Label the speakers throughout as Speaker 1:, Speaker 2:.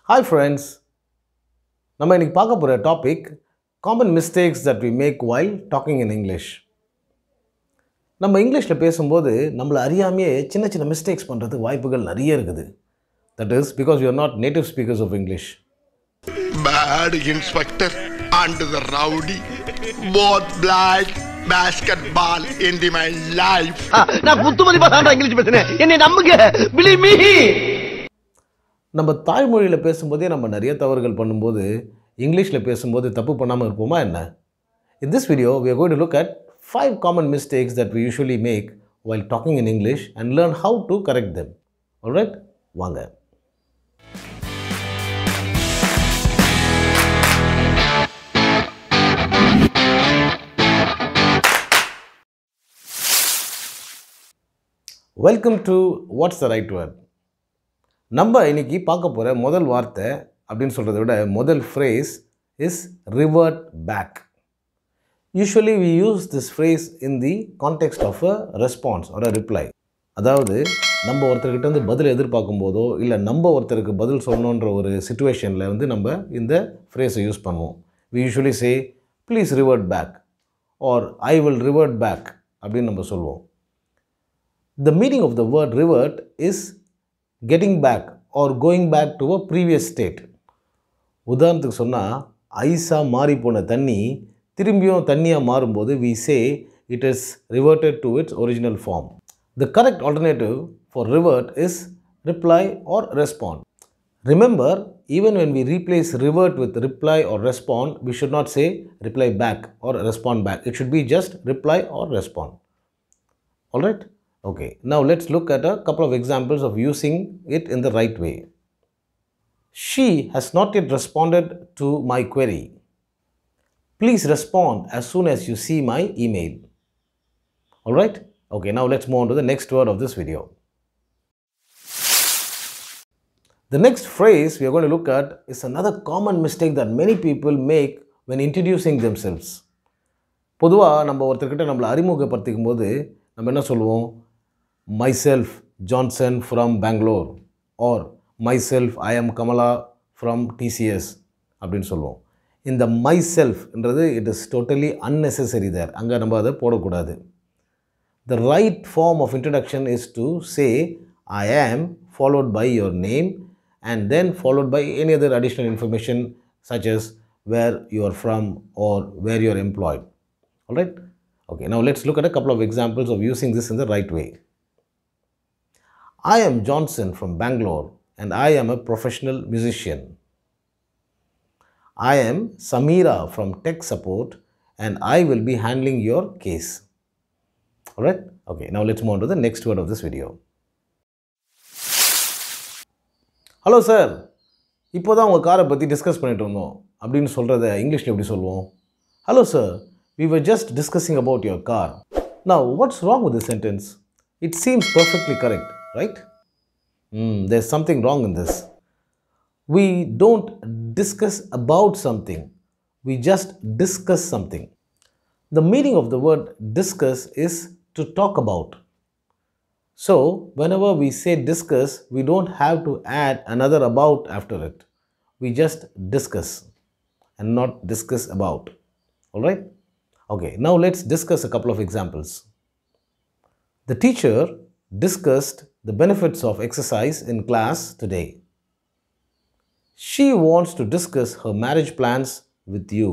Speaker 1: Hi friends, நம்ம இன்னைக்கு பார்க்க போற topic common mistakes that we make while talking in English. நம்ம இங்கிலீஷ்ல பேசும்போது நம்மள அறியாமையே சின்ன சின்ன மிஸ்டேக்ஸ் பண்றதுக்கு வாய்ப்புகள் நிறைய இருக்குது. That is because we are not native speakers of English.
Speaker 2: Bad inspector and the rowdy, both black basketball in my life.
Speaker 3: நான் புத்துமதி பாசாண்டா இங்கிலீஷ் பேசுறேன். என்னை நம்புங்க. Believe me.
Speaker 1: நம்ம தாய்மொழியில் பேசும்போதே நம்ம நிறைய தவறுகள் பண்ணும்போது இங்கிலீஷில் பேசும்போது தப்பு பண்ணாமல் இருப்போமா என்ன? In this video, we are going to look at 5 common mistakes that we usually make while talking in English and learn how to correct them. Alright? வாங்க. Welcome to What's the Right Word? நம்ம இன்னைக்கு பார்க்க போகிற முதல் வார்த்தை அப்படின்னு சொல்கிறத விட முதல் phrase is revert back. Usually we use this phrase in the context of a response or a reply. அதாவது நம்ம ஒருத்தர்கிட்ட வந்து பதில் எதிர்பார்க்கும் போதோ இல்லை நம்ம ஒருத்தருக்கு பதில் சொல்லணுன்ற ஒரு சிச்சுவேஷனில் வந்து நம்ம இந்த phrase யூஸ் பண்ணுவோம். We usually say please revert back or I will revert back அப்படின்னு நம்ம சொல்லுவோம். The meaning of the word revert is getting back or going back to a previous state. உதாரணத்துக்கு சொன்னால் ஐஸாக மாறி போன தண்ணி திரும்பியும் தண்ணியாக மாறும்போது we say it is reverted to its original form. The correct alternative for revert is reply or respond. Remember, even when we replace revert with reply or respond, we should not say reply back or respond back. It should be just reply or respond. Alright? Okay, now let's look at a couple of examples of using it in the right way. She has not yet responded to my query. Please respond as soon as you see my email. Alright? Okay, now let's move on to the next word of this video. The next phrase we are going to look at is another common mistake that many people make when introducing themselves. பொதுவாக நம்ம ஒருத்தர்கிட்ட நம்மளை அறிமுகப்படுத்திக்கும் போது நம்ம என்ன சொல்லுவோம்? Myself, Johnson from Bangalore or myself, I am Kamala from TCS அப்படின்னு சொல்லுவோம். இந்த myself என்றது it is totally unnecessary there. அங்கே நம்ம அதை போடக்கூடாது. The right form of introduction is to say I am followed by your name and then followed by any other additional information such as where you are from or where you are employed. Alright? Okay, now let's look at a couple of examples of using this in the right way. I am Johnson from Bangalore and I am a professional musician. I am Samira from tech support and I will be handling your case. Alright? Okay, now let's move on to the next word of this video. Hello sir, இப்போதான் உங்கள் காரை பற்றி discuss பண்ணிட்டு இருந்தோம் அப்படின்னு சொல்கிறத இங்கிலீஷில் எப்படி சொல்லுவோம்? Hello sir, we were just discussing about your car. Now, what's wrong with this sentence? It seems perfectly correct. Right? There's something wrong in this. We don't discuss about something. We just discuss something. The meaning of the word discuss is to talk about. So, whenever we say discuss, we don't have to add another about after it. We just discuss and not discuss about. Alright? Okay, now let's discuss a couple of examples. The teacher discussed the benefits of exercise in class today. She wants to discuss her marriage plans with you.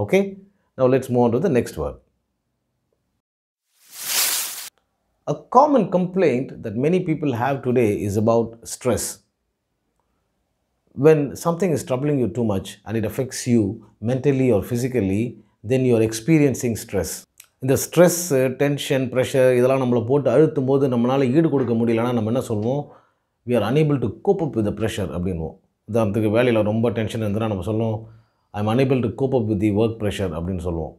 Speaker 1: Okay, now let's move on to the next word. A common complaint that many people have today is about stress. When something is troubling you too much and it affects you mentally or physically, then you are experiencing stress. இந்த stress, tension, pressure இதெல்லாம் நம்மளை போட்டு அழுத்தும் போது நம்மளால் ஈடு கொடுக்க முடியலன்னா நம்ம என்ன சொல்லுவோம்? We are unable to cope up with the pressure அப்படின்வோம். உதாரணத்துக்கு வேலையில் ரொம்ப டென்ஷன் இருந்ததுன்னா நம்ம சொல்லுவோம் I am unable to cope up with the work pressure அப்படின்னு சொல்லுவோம்.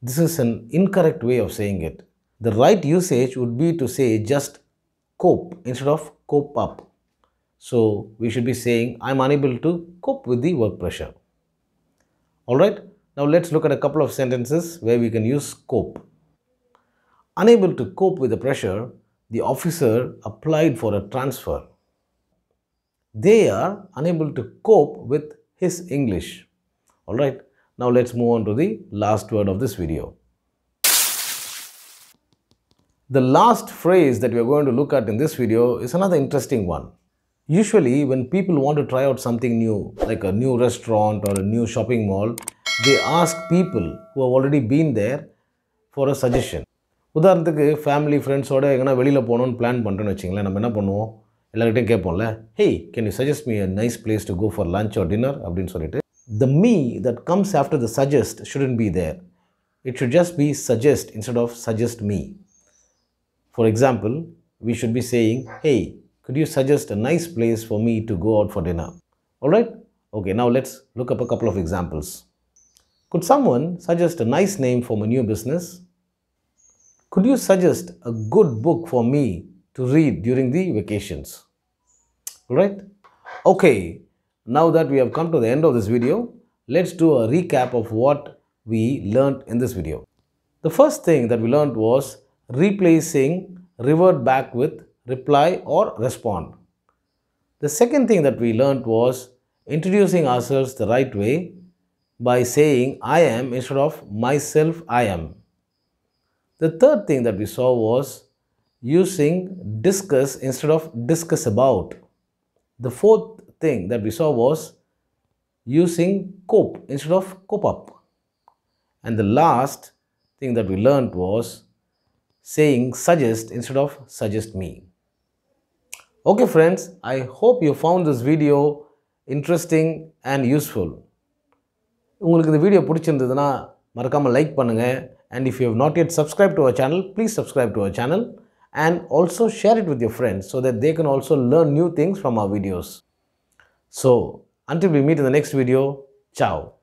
Speaker 1: This is an incorrect way of saying it. The right usage would be to say just cope instead of cope up. So we should be saying I am unable to cope with the work pressure. Alright? Now let's look at a couple of sentences where we can use cope. Unable to cope with the pressure, the officer applied for a transfer. they are unable to cope with his English. Alright, now let's move on to the last word of this video. The last phrase that we are going to look at in this video is another interesting one. Usually when people want to try out something new, like a new restaurant or a new shopping mall, they ask people who have already been there for a suggestion. உதாரணத்துக்கு family ஃப்ரெண்ட்ஸோட எங்கன்னா வெளியில் போகணுன்னு plan பண்ணுறேன்னு வச்சிங்களேன், நம்ம என்ன பண்ணுவோம், எல்லார்கிட்டையும் கேட்போம்ல, hey, can you suggest me a nice place to go for lunch or dinner அப்படின்னு சொல்லிட்டு. The me that comes after the suggest shouldn't be there. It should just be suggest instead of suggest me. For example, we should be saying, hey, could you suggest a nice place for me to go out for dinner? Alright? Okay, now let's look up a couple of examples. Could someone suggest a nice name for my new business? Could you suggest a good book for me to read during the vacations? Alright? Okay, now that we have come to the end of this video, let's do a recap of what we learned in this video. The first thing that we learned was replacing revert back with reply or respond. The second thing that we learned was introducing ourselves the right way by saying I am instead of myself I am. The third thing that we saw was using discuss instead of discuss about. The fourth thing that we saw was using cope instead of cope up. And the last thing that we learned was saying suggest instead of suggest me. Okay friends, I hope you found this video interesting and useful. உங்களுக்கு இந்த video பிடிச்சிருந்ததுன்னா மறக்காம like பண்ணுங்க, and if you have not yet subscribed to our channel, please subscribe to our channel and also share it with your friends so that they can also learn new things from our videos. So until we meet in the next video, ciao.